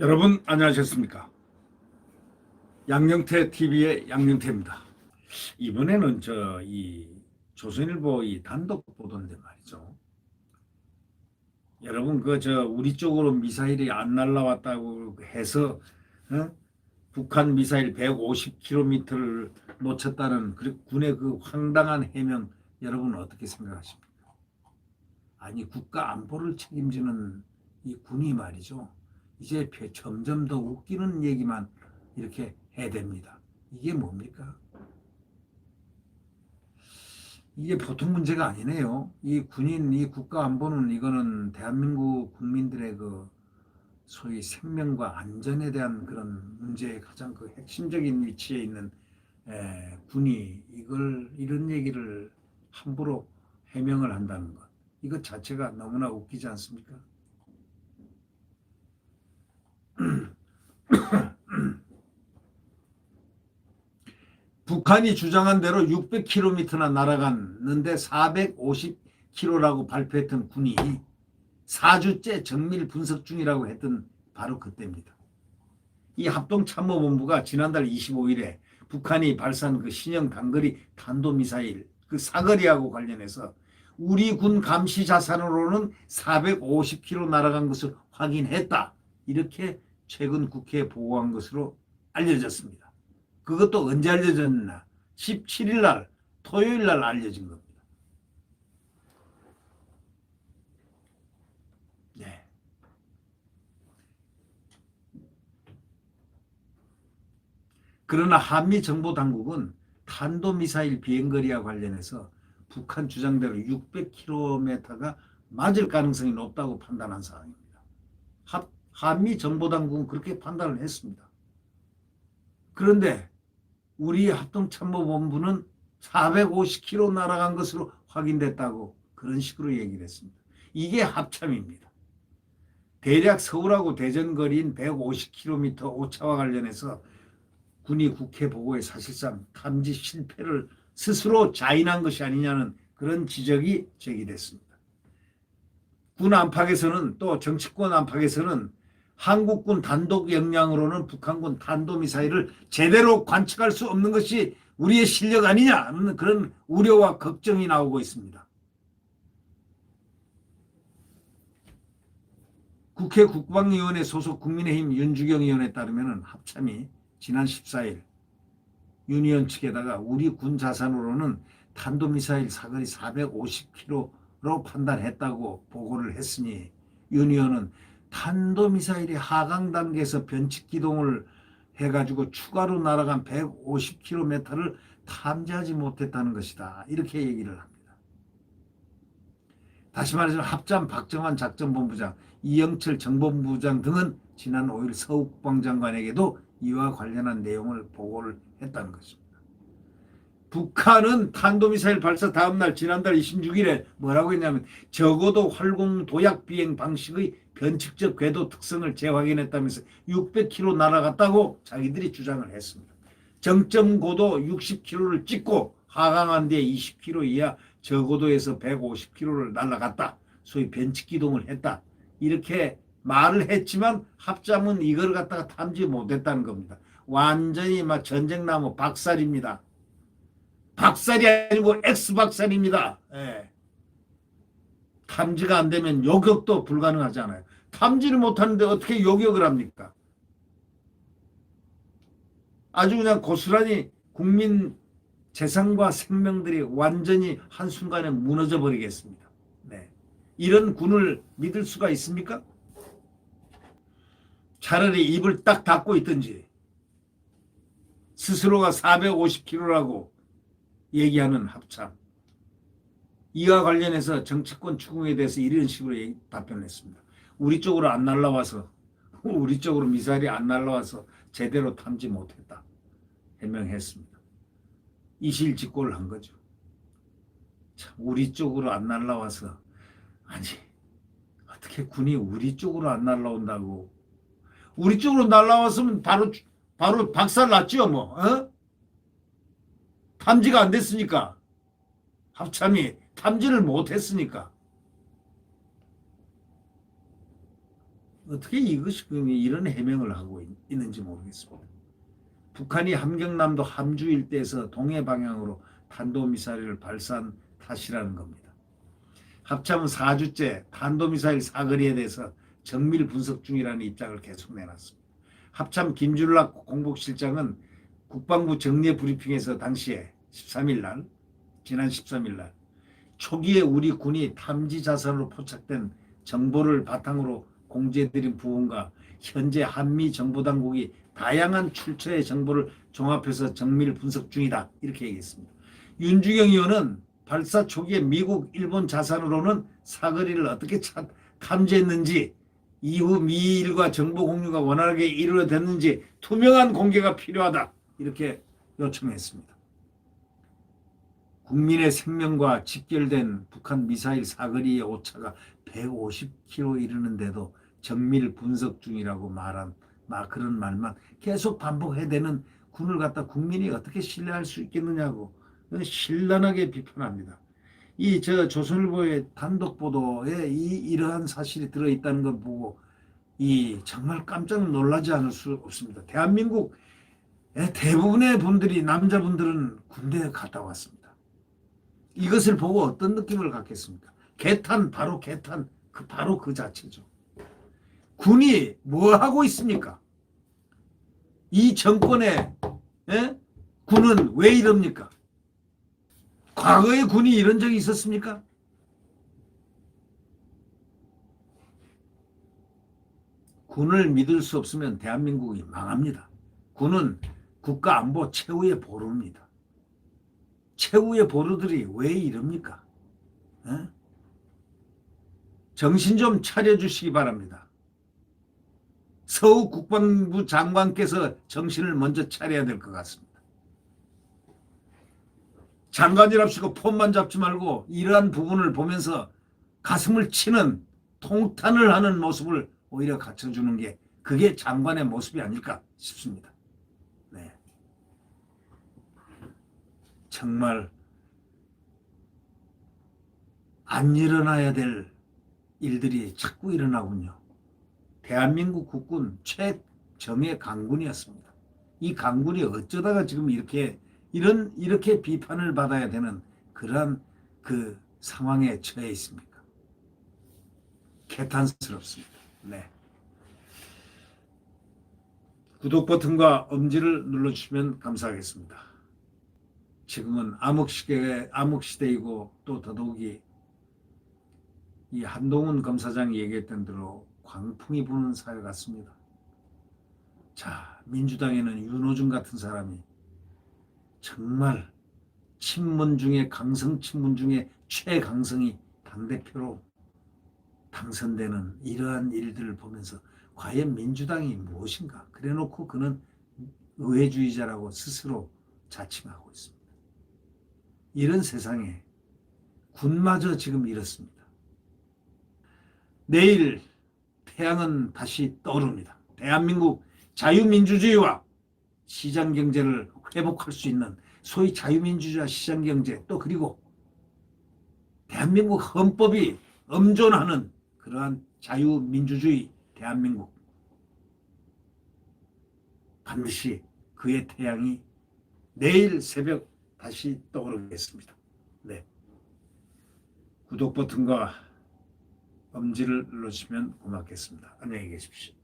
여러분 안녕하셨습니까? 양영태 TV의 양영태입니다. 이번에는 이 조선일보 이 단독 보도인데 말이죠. 여러분 우리 쪽으로 미사일이 안 날라왔다고 해서 북한 미사일 150km를 놓쳤다는 군의 그 황당한 해명, 여러분은 어떻게 생각하십니까? 아니, 국가 안보를 책임지는 이 군이 말이죠. 이제 점점 더 웃기는 얘기만 이렇게 해댑니다. 이게 뭡니까? 이게 보통 문제가 아니네요. 이 군인, 이 국가 안보는 이거는 대한민국 국민들의 그 소위 생명과 안전에 대한 그런 문제의 가장 그 핵심적인 위치에 있는 군이 이런 얘기를 함부로 해명을 한다는 것. 이것 자체가 너무나 웃기지 않습니까? 북한이 주장한 대로 600km나 날아갔는데 450km라고 발표했던 군이 4주째 정밀 분석 중이라고 했던 바로 그때입니다. 이 합동참모본부가 지난달 25일에 북한이 발사한 그 신형 단거리 탄도미사일 그 사거리하고 관련해서 우리 군 감시 자산으로는 450km 날아간 것을 확인했다. 이렇게 최근 국회에 보고한 것으로 알려졌습니다. 그것도 언제 알려졌나? 17일 날, 토요일 날 알려진 겁니다. 네. 그러나 한미정보당국은 탄도미사일 비행거리와 관련해서 북한 주장대로 600km가 맞을 가능성이 높다고 판단한 상황입니다. 한미정보당국은 그렇게 판단을 했습니다. 그런데 우리 합동참모본부는 450km 날아간 것으로 확인됐다고 그런 식으로 얘기를 했습니다. 이게 합참입니다. 대략 서울하고 대전 거리인 150km 오차와 관련해서 군이 국회 보고에 사실상 탐지 실패를 스스로 자인한 것이 아니냐는 그런 지적이 제기됐습니다. 군 안팎에서는, 또 정치권 안팎에서는 한국군 단독 역량으로는 북한군 탄도미사일을 제대로 관측할 수 없는 것이 우리의 실력 아니냐는 그런 우려와 걱정이 나오고 있습니다. 국회 국방위원회 소속 국민의힘 윤주경 의원에 따르면 합참이 지난 14일 윤 의원 측에다가 우리 군 자산으로는 탄도미사일 사거리 450km로 판단했다고 보고를 했으니 윤 의원은 탄도미사일이 하강 단계에서 변칙 기동을 해가지고 추가로 날아간 150km를 탐지하지 못했다는 것이다. 이렇게 얘기를 합니다. 다시 말해서 합참 박정환 작전본부장, 이영철 정보부장 등은 지난 5일 서국방장관에게도 이와 관련한 내용을 보고를 했다는 것입니다. 북한은 탄도미사일 발사 다음날 지난달 26일에 뭐라고 했냐면 적어도 활공 도약 비행 방식의 변칙적 궤도 특성을 재확인했다면서 600km 날아갔다고 자기들이 주장을 했습니다. 정점 고도 60km를 찍고 하강한 뒤에 20km 이하 저고도에서 150km를 날아갔다. 소위 변칙 기동을 했다. 이렇게 말을 했지만 합참은 이걸 갖다가 탐지 못했다는 겁니다. 완전히 막 전쟁나무 박살입니다. 박살이 아니고 X박살입니다. 예. 탐지가 안 되면 요격도 불가능하잖아요. 탐지를 못하는데 어떻게 요격을 합니까? 아주 그냥 고스란히 국민 재산과 생명들이 완전히 한순간에 무너져 버리겠습니다. 네. 이런 군을 믿을 수가 있습니까? 차라리 입을 딱 닫고 있든지, 스스로가 450km라고 얘기하는 합참. 이와 관련해서 정치권 추궁에 대해서 이런 식으로 답변했습니다. 우리 쪽으로 안 날라와서, 우리 쪽으로 미사일이 안 날라와서 제대로 탐지 못했다. 해명했습니다. 이실직고를 한 거죠. 참, 우리 쪽으로 안 날라와서, 아니, 어떻게 군이 우리 쪽으로 안 날라온다고. 우리 쪽으로 날라왔으면 바로 박살 났죠, 뭐. 탐지가 안 됐으니까. 합참이 탐지를 못 했으니까. 어떻게 이것이 이런 해명을 하고 있는지 모르겠습니다. 북한이 함경남도 함주 일대에서 동해 방향으로 탄도미사일을 발사한 탓이라는 겁니다. 합참은 4주째 탄도미사일 사거리에 대해서 정밀 분석 중이라는 입장을 계속 내놨습니다. 합참 김준락 공복실장은 국방부 정례 브리핑에서 당시에 13일 날, 지난 13일 날 초기에 우리 군이 탐지 자산으로 포착된 정보를 바탕으로 공개드린 부분과 현재 한미 정보당국이 다양한 출처의 정보를 종합해서 정밀 분석 중이다. 이렇게 얘기했습니다. 윤주경 의원은 발사 초기에 미국, 일본 자산으로는 사거리를 어떻게 탐지했는지, 이후 미일과 정보 공유가 원활하게 이루어졌는지 투명한 공개가 필요하다. 이렇게 요청했습니다. 국민의 생명과 직결된 북한 미사일 사거리의 오차가 150km 이르는데도 정밀 분석 중이라고 말한 그런 말만 계속 반복해야 되는 군을 갖다 국민이 어떻게 신뢰할 수 있겠느냐고 신랄하게 비판합니다. 조선일보의 단독 보도에 이러한 사실이 들어있다는 걸 보고 정말 깜짝 놀라지 않을 수 없습니다. 대한민국 대부분의 분들이 남자분들은 군대에 갔다 왔습니다. 이것을 보고 어떤 느낌을 갖겠습니까? 개탄, 바로 개탄, 바로 그 자체죠. 군이 뭐 하고 있습니까? 이 정권의 군은 왜 이럽니까? 과거에 군이 이런 적이 있었습니까? 군을 믿을 수 없으면 대한민국이 망합니다. 군은 국가 안보 최후의 보루입니다. 최후의 보루들이 왜 이럽니까? 정신 좀 차려주시기 바랍니다. 서욱 국방부 장관께서 정신을 먼저 차려야 될 것 같습니다. 장관이랍시고 폰만 잡지 말고 이러한 부분을 보면서 가슴을 치는 통탄을 하는 모습을 오히려 갖춰주는 게 그게 장관의 모습이 아닐까 싶습니다. 네. 정말 안 일어나야 될 일들이 자꾸 일어나군요. 대한민국 국군 최정예 강군이었습니다. 이 강군이 어쩌다가 지금 이렇게 비판을 받아야 되는 그러한 그 상황에 처해 있습니까? 개탄스럽습니다. 네. 구독 버튼과 엄지를 눌러주시면 감사하겠습니다. 지금은 암흑시대이고 또 더더욱이 이 한동훈 검사장이 얘기했던 대로 광풍이 부는 사회 같습니다. 자, 민주당에는 윤호중 같은 사람이 정말 친문 중에 친문 중에 최강성이 당대표로 당선되는 이러한 일들을 보면서 과연 민주당이 무엇인가? 그래놓고 그는 의회주의자라고 스스로 자칭하고 있습니다. 이런 세상에 군마저 지금 이렇습니다. 내일 태양은 다시 떠오릅니다. 대한민국 자유민주주의와 시장경제를 회복할 수 있는 소위 자유민주주의와 시장경제, 또 그리고 대한민국 헌법이 엄존하는 그러한 자유민주주의 대한민국, 반드시 그의 태양이 내일 새벽 다시 떠오르겠습니다. 네. 구독 버튼과 엄지를 눌러주시면 고맙겠습니다. 안녕히 계십시오.